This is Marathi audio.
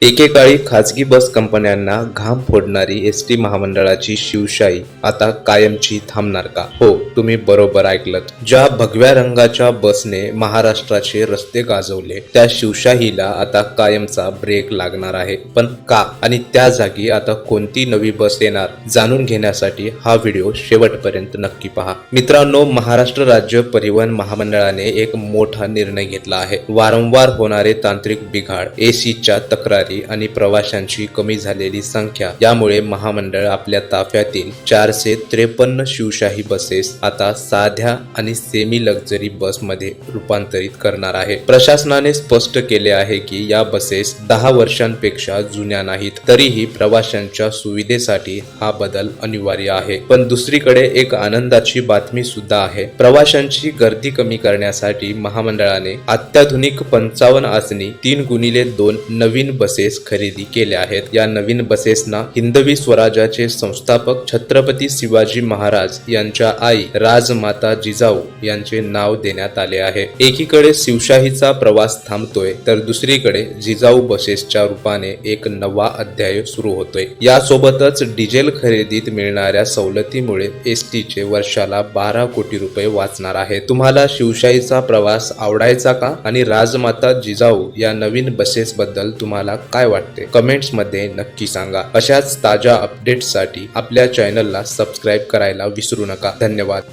एकेकाळी खासगी बस कंपन्यांना घाम फोडणारी एसटी महामंडळाची शिवशाही आता कायमची थांबणार का? हो, तुम्ही बरोबर ऐकलत. ज्या भगव्या रंगाच्या बसने महाराष्ट्राचे रस्ते गाजवले त्या शिवशाहीला आता कायमचा ब्रेक लागणार आहे. पण का आणि त्या जागी आता कोणती नवी बस येणार जाणून घेण्यासाठी हा व्हिडिओ शेवटपर्यंत नक्की पहा. मित्रांनो, महाराष्ट्र राज्य परिवहन महामंडळाने एक मोठा निर्णय घेतला आहे. वारंवार होणारे तांत्रिक बिघाड, एसीच्या तक्रारी आणि प्रवाशांची कमी झालेली संख्या यामुळे महामंडळ आपल्या ताफ्यातील 453 शिवशाही बसेस आता साध्या आणि सेमी लक्झरी बसमध्ये रूपांतरित करणार आहे. प्रशासनाने स्पष्ट केले आहे की या बसेस 10 वर्षांपेक्षा जुन्या नाहीत. तरीही प्रवाशांच्या सुविधेसाठी हा बदल अनिवार्य आहे. पण दुसरीकडे एक आनंदाची बातमी सुद्धा आहे. प्रवाशांची गर्दी कमी करण्यासाठी महामंडळाने अत्याधुनिक 55 आसनी 3x2 नवीन बसेस खरेदी केल्या आहेत. या नवीन बसेसना हिंदवी स्वराज्याचे संस्थापक छत्रपती शिवाजी महाराज यांच्या आई राजमाता जिजाऊ यांचे नाव देण्यात आले आहे. एकीकडे शिवशाहीचा प्रवास थांबतोय तर दुसरीकडे जिजाऊ बसेसच्या रूपाने एक नवा अध्याय सुरू होतोय. यासोबतच डिझेल खरेदीत मिळणाऱ्या सवलतीमुळे एसटीचे वर्षाला 12 कोटी रुपये वाचणार आहेत. तुम्हाला शिवशाहीचा प्रवास आवडायचा का? आणि राजमाता जिजाऊ या नवीन बसेस बद्दल तुम्हाला काय वाटते? कमेंट्स मध्ये नक्की सांगा. अशाच ताज्या अपडेट्ससाठी आपल्या चॅनलला सबस्क्राईब करायला विसरू नका. धन्यवाद.